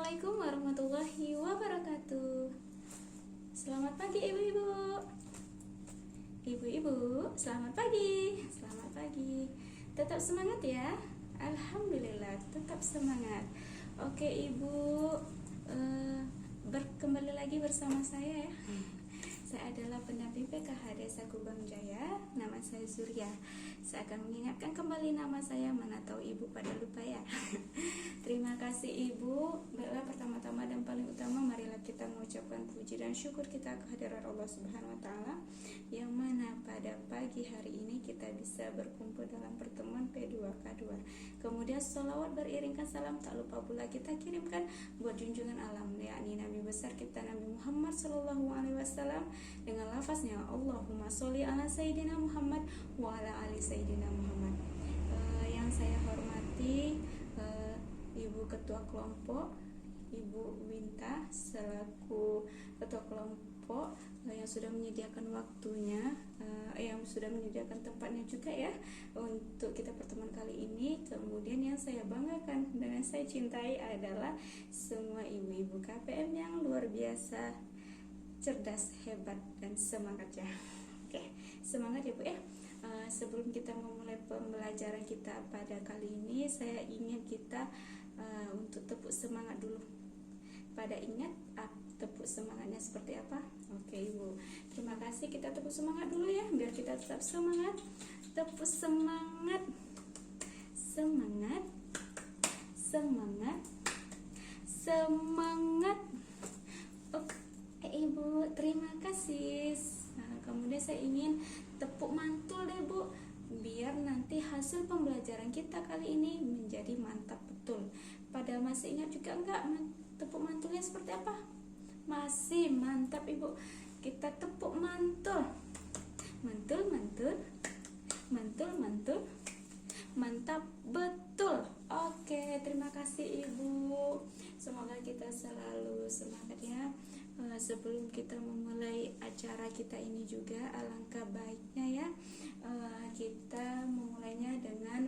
Assalamualaikum warahmatullahi wabarakatuh. Selamat pagi ibu-ibu. Ibu-ibu, selamat pagi. Selamat pagi. Tetap semangat ya. Alhamdulillah, tetap semangat. Oke ibu, kembali lagi bersama saya ya. Saya adalah pendamping PKH Desa Kubang Jaya. Nama saya Surya. Saya akan mengingatkan kembali nama saya, mana tahu ibu pada lupa ya. Terima kasih ibu. Baiklah, pertama-tama dan paling utama marilah kita mengucapkan puji dan syukur kita kehadiran Allah Subhanahu wa taala, yang mana pada pagi hari ini kita bisa berkumpul dalam pertemuan P2K2. Kemudian sholawat beriringkan salam tak lupa pula kita kirimkan buat junjungan alam, yakni Nabi besar kita Nabi Muhammad sallallahu alaihi wasallam, dengan lafaznya Allahumma sholli ala Sayyidina Muhammad wa ala ali Sayyidina Muhammad. Yang saya hormati Ibu Ketua Kelompok, Ibu Winta selaku Ketua Kelompok yang sudah menyediakan waktunya, yang sudah menyediakan tempatnya juga ya untuk kita pertemuan kali ini. Kemudian yang saya banggakan dan saya cintai adalah semua ibu-ibu KPM yang luar biasa cerdas, hebat, dan semangat ya. Oke, semangat ya Bu ya. Sebelum kita memulai pembelajaran kita pada kali ini, saya ingin kita untuk tepuk semangat dulu. Pada ingat tepuk semangatnya seperti apa? Oke Ibu, terima kasih. Kita tepuk semangat dulu ya, biar kita tetap semangat. Tepuk semangat, semangat, semangat, semangat. Oke Ibu, terima kasih. Kemudian saya ingin tepuk mantul deh Bu, biar nanti hasil pembelajaran kita kali ini menjadi mantap betul. Pada masih ingat juga enggak tepuk mantulnya seperti apa? Masih mantap Ibu. Kita tepuk mantul. Mantul, mantul. Mantul, mantul. Mantap betul. Oke, terima kasih Ibu. Semoga kita selalu semangat ya. Sebelum kita memulai acara kita ini juga, alangkah baiknya ya kita memulainya dengan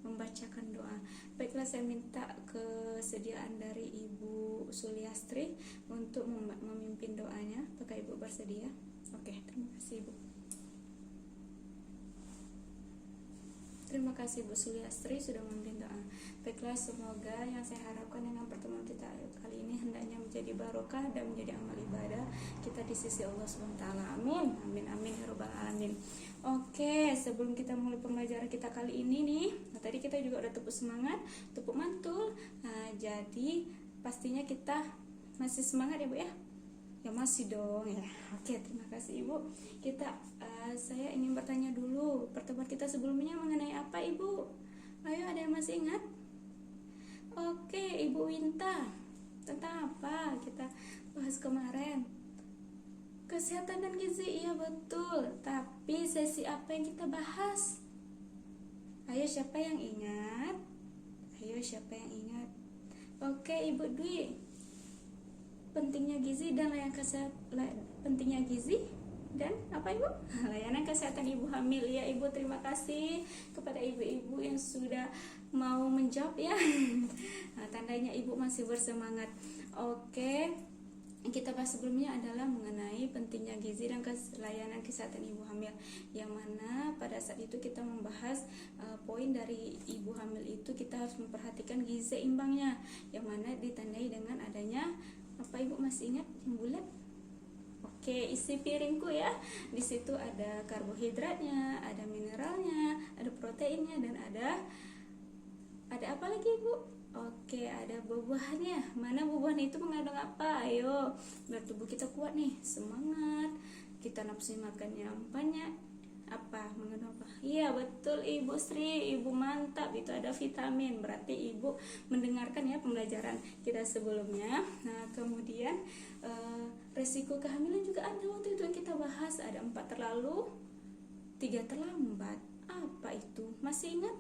membacakan doa. Baiklah, saya minta kesediaan dari Ibu Suliastri untuk memimpin doanya. Apakah Ibu bersedia? Oke, terima kasih Ibu. Terima kasih Bu Suliastri sudah memimpin doa. Baiklah, semoga yang saya harapkan dengan pertemuan kita kali ini hendaknya menjadi barokah dan menjadi amal ibadah kita di sisi Allah SWT. Amin, amin, amin ya rabbal alamin. Oke, sebelum kita mulai pembelajaran kita kali ini nih, tadi kita juga udah tepuk semangat, tepuk mantul. Jadi pastinya kita masih semangat ya Bu ya? Ya masih dong ya. Oke, terima kasih Ibu. Saya ingin bertanya dulu, pertemuan kita sebelumnya mengenai apa Ibu? Ayo, ada yang masih ingat? Oke, Ibu Winta, tentang apa kita bahas kemarin? Kesehatan dan gizi, iya betul. Tapi sesi apa yang kita bahas? Ayo, siapa yang ingat? Ayo, siapa yang ingat? Oke, Ibu Dwi, pentingnya gizi dan pentingnya gizi dan apa Ibu? Layanan kesehatan ibu hamil. Ya Ibu, terima kasih kepada ibu-ibu yang sudah mau menjawab ya. Tandanya Ibu masih bersemangat. Oke, kita bahas sebelumnya adalah mengenai pentingnya gizi dan layanan kesehatan ibu hamil, yang mana pada saat itu kita membahas poin dari ibu hamil itu kita harus memperhatikan gizi seimbangnya, yang mana ditandai dengan adanya apa Ibu masih ingat yang bulat? Oke, isi piringku ya. Di situ ada karbohidratnya, ada mineralnya, ada proteinnya, dan ada apa lagi Ibu? Oke, ada buah-buahannya. Mana buah-buahan itu mengandung apa? Ayo, biar tubuh kita kuat nih, semangat. Kita nafsu makannya banyak. Apa? Mengandung apa? Iya betul Ibu Sri, Ibu mantap, itu ada vitamin. Berarti Ibu mendengarkan ya pembelajaran kita sebelumnya. Nah, kemudian resiko kehamilan juga ada waktu itu yang kita bahas. Ada 4 terlalu, 3 terlambat. Apa itu? Masih ingat?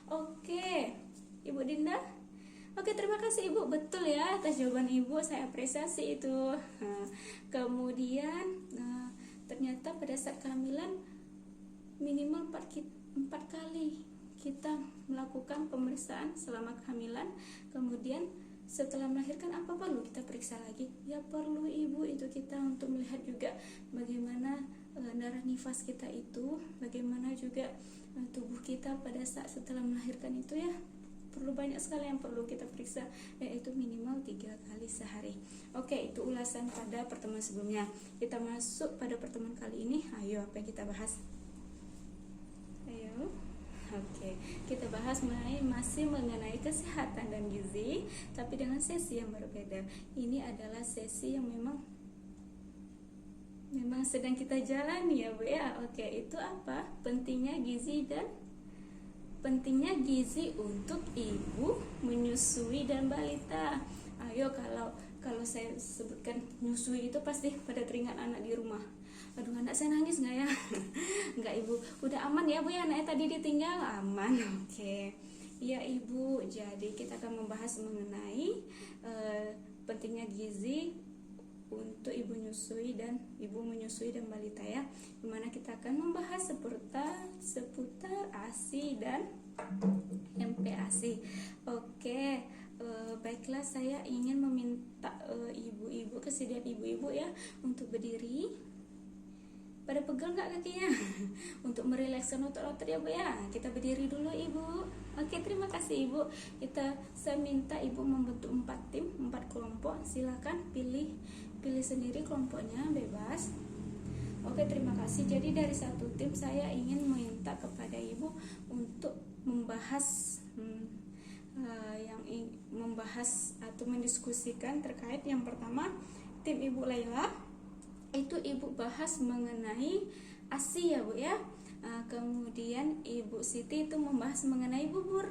Oke, Ibu Dinda. Oke, terima kasih Ibu, betul ya atas jawaban Ibu, saya apresiasi itu. Kemudian ternyata pada saat kehamilan minimal 4 kali kita melakukan pemeriksaan selama kehamilan, kemudian setelah melahirkan apa perlu kita periksa lagi? Ya perlu ibu, itu kita untuk melihat juga bagaimana darah nifas kita itu, bagaimana juga tubuh kita pada saat setelah melahirkan itu ya. Perlu banyak sekali yang perlu kita periksa, yaitu minimal 3 kali sehari. Oke, itu ulasan pada pertemuan sebelumnya. Kita masuk pada pertemuan kali ini. Ayo, apa yang kita bahas? Ayo. Oke, kita bahas masih mengenai kesehatan dan gizi, tapi dengan sesi yang berbeda. Ini adalah sesi yang memang sedang kita jalani ya Bu ya. Oke, itu apa? Pentingnya gizi untuk ibu menyusui dan balita. Ayo, kalau saya sebutkan menyusui itu pasti pada teringat anak di rumah. Aduh, anak saya nangis nggak ya? Nggak ibu, udah aman ya Bu ya, anaknya tadi ditinggal aman. Oke. Iya ibu, jadi kita akan membahas mengenai pentingnya gizi untuk ibu menyusui dan balita ya, dimana kita akan membahas seputar ASI dan MPASI. Oke, baiklah, saya ingin meminta ibu-ibu, kesediaan ibu-ibu ya, untuk berdiri. Pada pegel nggak kakinya? Untuk merilekskan otot-otot ya Bu ya. Kita berdiri dulu ibu. Oke, terima kasih ibu. Saya minta ibu membentuk 4 tim, 4 kelompok. Silakan pilih sendiri kelompoknya, bebas. Oke, terima kasih. Jadi dari satu tim saya ingin meminta kepada ibu untuk membahas membahas atau mendiskusikan terkait yang pertama, tim Ibu Laila itu ibu bahas mengenai ASI ya Bu ya. Kemudian Ibu Siti itu membahas mengenai bubur,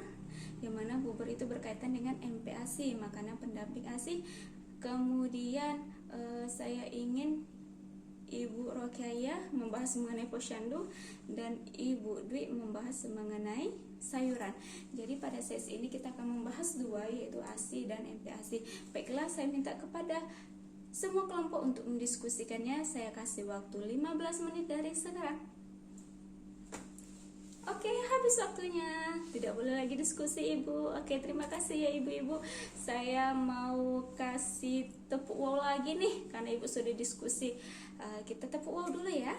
yang mana bubur itu berkaitan dengan MPASI, makanan pendamping ASI. Kemudian saya ingin Ibu Rokiaya membahas mengenai posyandu dan Ibu Dwi membahas mengenai sayuran. Jadi pada sesi ini kita akan membahas 2, yaitu ASI dan MPASI. Baiklah, saya minta kepada semua kelompok untuk mendiskusikannya. Saya kasih waktu 15 menit dari sekarang. Oke, habis waktunya. Tidak boleh lagi diskusi ibu. Oke, terima kasih ya ibu-ibu. Saya mau kasih tepuk wow lagi nih, karena ibu sudah diskusi. Kita tepuk wow dulu ya.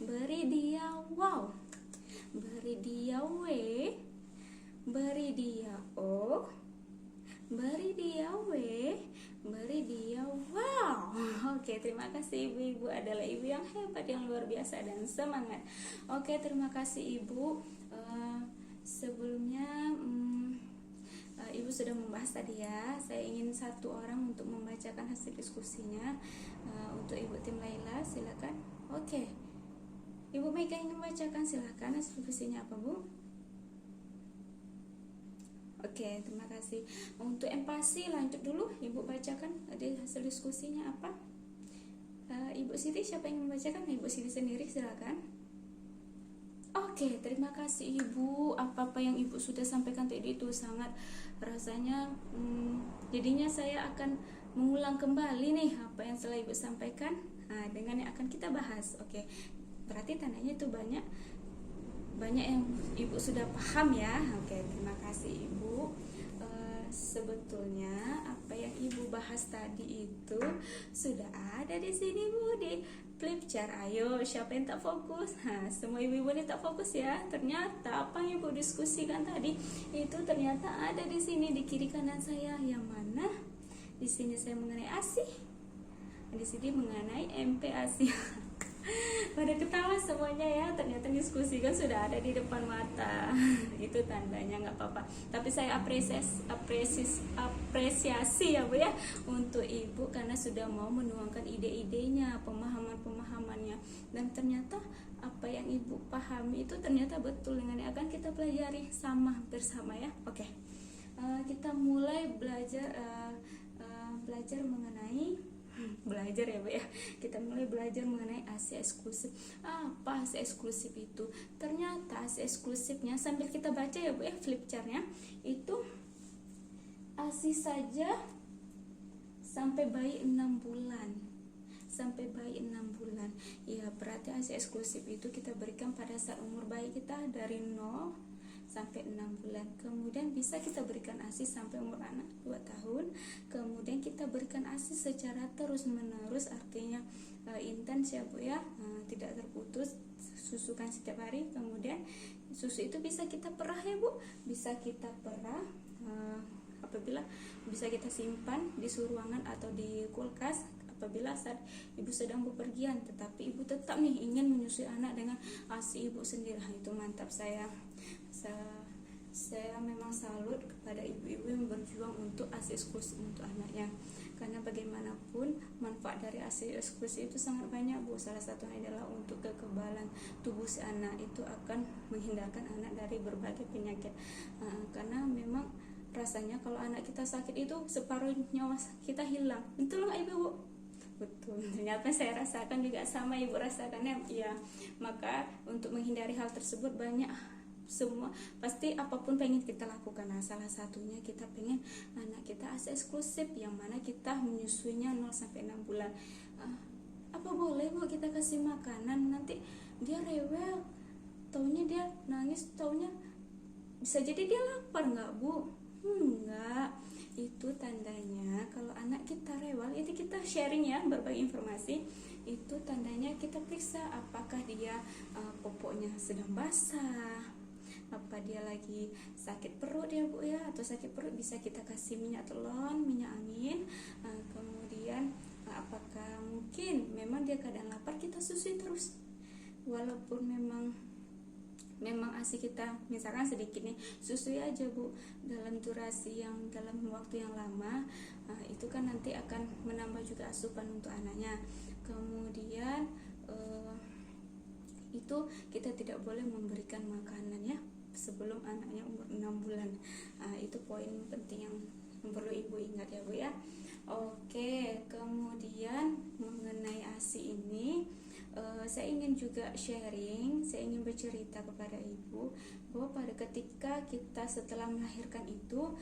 Beri dia wow, beri dia W, beri dia O, beri dia W, beri dia wow. Oke, terima kasih ibu-ibu, adalah ibu yang hebat, yang luar biasa dan semangat. Oke, terima kasih ibu. Sebelumnya ibu sudah membahas tadi ya. Saya ingin 1 orang untuk membacakan hasil diskusinya. Untuk ibu tim Laila, silakan. Oke, ibu Mega ingin membacakan, silakan. Hasil diskusinya apa Bu? Oke, terima kasih. Untuk empati lanjut dulu, ibu bacakan tadi hasil diskusinya apa? Ibu Siti, siapa yang membacakan? Ibu Siti sendiri, silakan. Oke, terima kasih ibu. Apa-apa yang ibu sudah sampaikan tadi itu sangat rasanya jadinya saya akan mengulang kembali nih apa yang telah ibu sampaikan dengan yang akan kita bahas. Oke, berarti tandanya itu banyak yang ibu sudah paham ya. Oke, terima kasih ibu. Sebetulnya apa yang ibu bahas tadi itu sudah ada di sini Bu, di flip chart. Ayo, siapa yang tak fokus? Semua ibu-ibu ini tak fokus ya. Ternyata apa yang ibu diskusikan tadi itu ternyata ada di sini di kiri kanan saya. Yang mana? Di sini saya mengenai ASI, di sini mengenai MPASI. Pada ketawa semuanya ya, ternyata diskusi kan sudah ada di depan mata. Itu tandanya, nggak apa-apa. Tapi saya apresiasi ya Bu ya untuk ibu, karena sudah mau menuangkan ide-idenya, pemahaman-pemahamannya. Dan ternyata apa yang ibu pahami itu ternyata betul dengan yang akan kita pelajari bersama ya. Oke, kita mulai belajar mengenai ya Bu ya. Kita mulai belajar mengenai ASI eksklusif. Apa ASI eksklusif itu? Ternyata ASI eksklusifnya, sambil kita baca ya Bu ya flip chartnya, itu ASI saja sampai bayi 6 bulan. Ya, berarti ASI eksklusif itu kita berikan pada saat umur bayi kita dari 0 sampai 6 bulan. Kemudian bisa kita berikan ASI sampai umur anak 2 tahun. Kemudian kita berikan ASI secara terus menerus, artinya intens ya Bu ya, tidak terputus, susukan setiap hari. Kemudian susu itu bisa kita perah ya Bu, bisa kita perah apabila bisa kita simpan di ruangan atau di kulkas apabila saat ibu sedang bepergian, tetapi ibu tetap nih ingin menyusui anak dengan ASI ibu sendiri. Itu mantap. Saya memang salut kepada ibu-ibu yang berjuang untuk ASI eksklusif untuk anaknya, karena bagaimanapun manfaat dari ASI eksklusif itu sangat banyak Bu. Salah satunya adalah untuk kekebalan tubuh si anak, itu akan menghindarkan anak dari berbagai penyakit. Karena memang rasanya kalau anak kita sakit itu separuh nyawa kita hilang. Betul nggak Ibu? Betul. Ternyata saya rasakan juga sama Ibu rasakannya. Ya, maka untuk menghindari hal tersebut banyak semua pasti apapun pengen kita lakukan. Nah, salah satunya kita pengen anak kita ASI eksklusif, yang mana kita menyusuinya 0 sampai 6 bulan. Apa boleh Bu kita kasih makanan nanti dia rewel, taunya dia nangis, taunya bisa jadi dia lapar nggak Bu? Enggak, itu tandanya kalau anak kita rewel, itu kita sharing ya, berbagi informasi. Itu tandanya kita periksa apakah dia popoknya sedang basah, apa dia lagi sakit perut ya Bu ya, atau sakit perut bisa kita kasih minyak telon, minyak angin. Kemudian apakah mungkin memang dia keadaan lapar, kita susui terus walaupun memang ASI kita misalkan sedikit nih, susui aja Bu dalam durasi yang dalam waktu yang lama. Itu kan nanti akan menambah juga asupan untuk anaknya. Kemudian itu kita tidak boleh memberikan makanan ya sebelum anaknya umur 6 bulan. Itu poin penting yang perlu ibu ingat ya Bu ya. Oke, kemudian mengenai ASI ini saya ingin juga sharing, saya ingin bercerita kepada ibu bahwa pada ketika kita setelah melahirkan itu,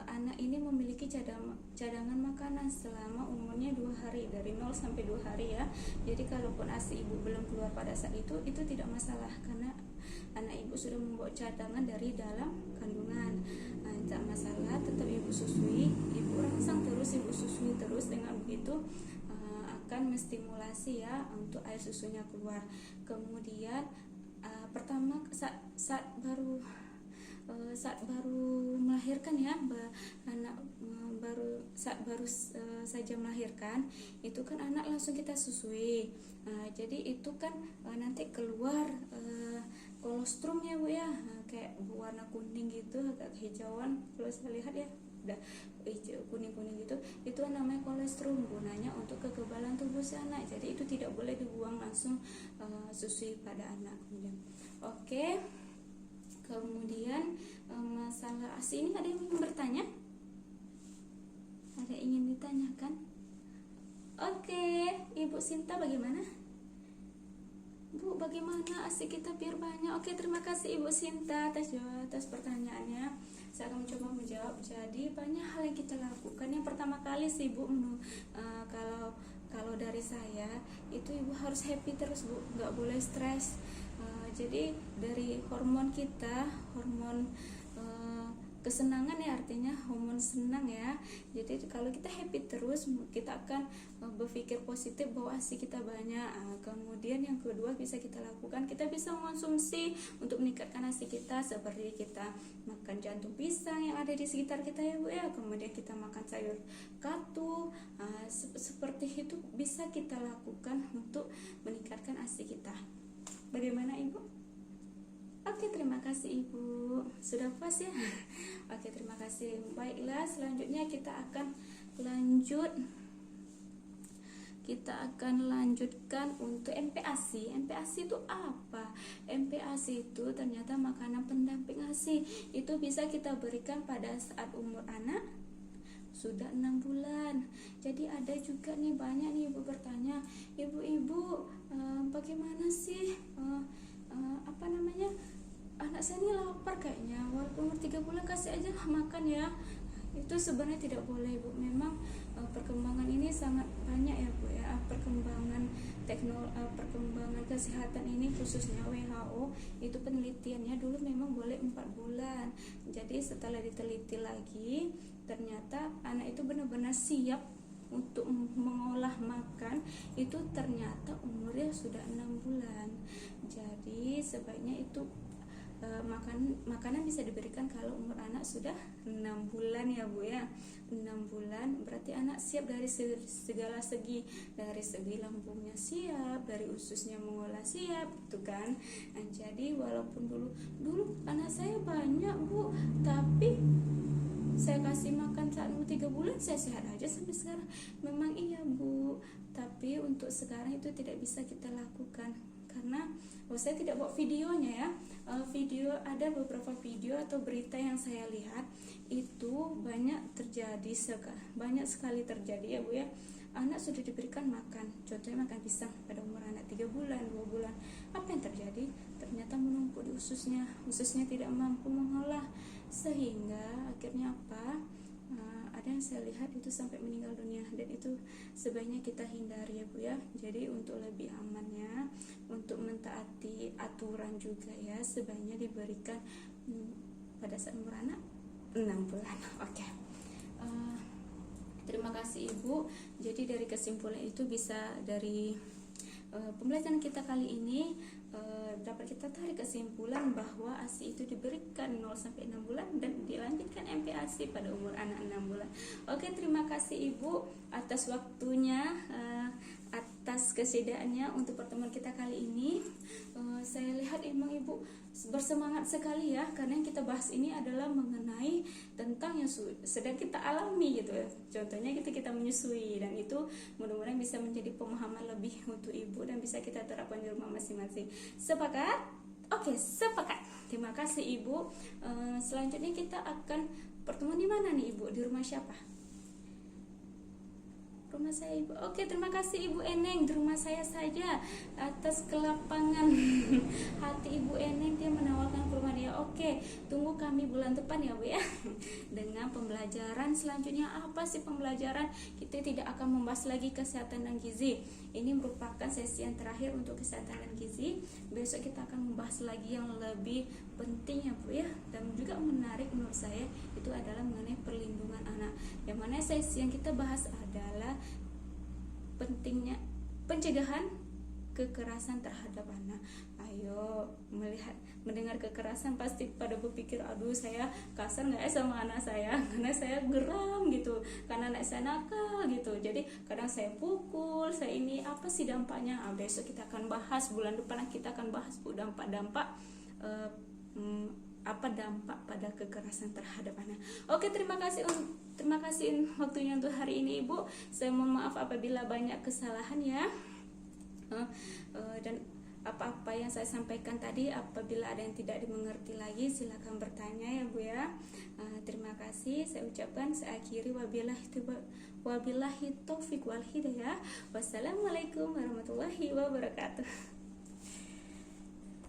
anak ini memiliki cadangan makanan selama umurnya 2 hari, dari 0 sampai 2 hari ya. Jadi kalaupun ASI ibu belum keluar pada saat itu tidak masalah, karena anak ibu sudah membawa cadangan dari dalam kandungan. Tidak masalah, tetap ibu susui, ibu rangsang terus, ibu susui terus. Dengan begitu akan menstimulasi ya untuk air susunya keluar. Kemudian pertama saat baru melahirkan ya, anak baru saja melahirkan, itu kan anak langsung kita susui. Jadi itu kan nanti keluar kolostrum ya Bu ya, kayak warna kuning gitu, agak hijauan kalau saya lihat ya, udah hijau kuning-kuning gitu. Itu namanya kolostrum, gunanya untuk kekebalan tubuh si anak. Jadi itu tidak boleh dibuang langsung susui pada anak. Kemudian kemudian masalah ASI ini ada yang ingin bertanya? Ada yang ingin ditanyakan? Oke, Ibu Sinta bagaimana? Bu, bagaimana ASI kita biar banyak? Oke, terima kasih Ibu Sinta atas pertanyaannya. Saya akan mencoba menjawab. Jadi banyak hal yang kita lakukan. Yang pertama kali sih Bu, kalau dari saya itu ibu harus happy terus Bu, nggak boleh stres. Jadi dari hormon kita, hormon kesenangan ya, artinya hormon senang ya. Jadi kalau kita happy terus, kita akan berpikir positif bahwa ASI kita banyak. Kemudian yang kedua bisa kita lakukan, kita bisa mengonsumsi untuk meningkatkan ASI kita, seperti kita makan jantung pisang yang ada di sekitar kita ya Bu ya. Kemudian kita makan sayur katu, seperti itu bisa kita lakukan untuk meningkatkan ASI kita. Bagaimana Ibu? Oke, terima kasih Ibu. Sudah puas ya? Oke, terima kasih. Baiklah, selanjutnya kita akan lanjutkan untuk MPASI. MPASI itu apa? MPASI itu ternyata makanan pendamping ASI. Itu bisa kita berikan pada saat umur anak sudah 6 bulan. Jadi ada juga nih, banyak nih ibu bertanya, ibu-ibu bagaimana sih anak saya ini lapar kayaknya, walaupun umur 3 bulan kasih aja makan ya. Itu sebenarnya tidak boleh Bu. Memang perkembangan ini sangat banyak ya Bu ya. Perkembangan kesehatan ini khususnya WHO itu penelitiannya dulu memang boleh 4 bulan. Jadi setelah diteliti lagi ternyata anak itu benar-benar siap untuk mengolah makan itu ternyata umurnya sudah 6 bulan. Jadi sebaiknya itu makanan bisa diberikan kalau umur anak sudah 6 bulan ya Bu ya. 6 bulan berarti anak siap dari segala segi, dari segi lambungnya siap, dari ususnya mengolah siap gitu kan. Nah, jadi walaupun dulu anak saya banyak Bu, tapi saya kasih makan saat umur 3 bulan saya sehat aja sampai sekarang. Memang iya Bu, tapi untuk sekarang itu tidak bisa kita lakukan karena saya tidak bawa videonya ya. Ada beberapa video atau berita yang saya lihat itu banyak sekali terjadi ya Bu ya. Anak sudah diberikan makan, contohnya makan pisang pada umur anak 3 bulan, 2 bulan. Apa yang terjadi? Ternyata menumpuk di ususnya tidak mampu mengolah, sehingga akhirnya apa? Ada yang saya lihat itu sampai meninggal dunia, dan itu sebaiknya kita hindari ya Bu ya. Jadi untuk lebih amannya, untuk mentaati aturan juga ya, sebaiknya diberikan pada saat umur anak 6 bulan. Oke. Terima kasih Ibu. Jadi dari kesimpulan itu bisa dari pembelajaran kita kali ini dapat kita tarik kesimpulan bahwa ASI itu diberikan 0 sampai 6 bulan dan dilanjutkan MPASI pada umur anak 6 bulan. Oke, terima kasih Ibu atas waktunya, atas kesediaannya untuk pertemuan kita kali ini. Saya lihat emang Ibu bersemangat sekali ya, karena yang kita bahas ini adalah mengenai tentang yang sedang kita alami gitu ya. Contohnya kita menyusui, dan itu mudah-mudahan bisa menjadi pemahaman lebih untuk Ibu dan bisa kita terapkan di rumah masing-masing. Sepakat? Oke, sepakat. Terima kasih Ibu. Selanjutnya kita akan pertemuan di mana nih Ibu? Di rumah siapa? Rumah saya Ibu. Oke, terima kasih Ibu Eneng, di rumah saya saja. Atas kelapangan hati Ibu Eneng, dia menawarkan ke rumah dia. Oke, tunggu kami bulan depan ya Bu ya, dengan pembelajaran selanjutnya. Apa sih pembelajaran? Kita tidak akan membahas lagi kesehatan dan gizi. Ini merupakan sesi yang terakhir untuk kesehatan dan gizi. Besok kita akan membahas lagi yang lebih penting ya Bu ya, dan juga menarik menurut saya itu adalah mengenai perlindungan anak. Yang mana sesi yang kita bahas adalah pentingnya pencegahan kekerasan terhadap anak. Ayo, mendengar kekerasan pasti pada berpikir, aduh saya kasar nggak ya sama anak saya, karena saya geram gitu, karena anak saya nakal gitu, jadi kadang saya pukul, saya ini apa sih dampaknya. Besok kita akan bahas, bulan depan kita akan bahas dampak-dampak apa dampak pada kekerasan terhadap anak. Oke, terima kasih waktunya untuk hari ini Ibu. Saya mohon maaf apabila banyak kesalahan ya. Dan apa-apa yang saya sampaikan tadi apabila ada yang tidak dimengerti lagi silakan bertanya ya Bu ya. Terima kasih saya ucapkan, saya akhiri, wabillahi taufiq wal hidayah. Wassalamualaikum warahmatullahi wabarakatuh.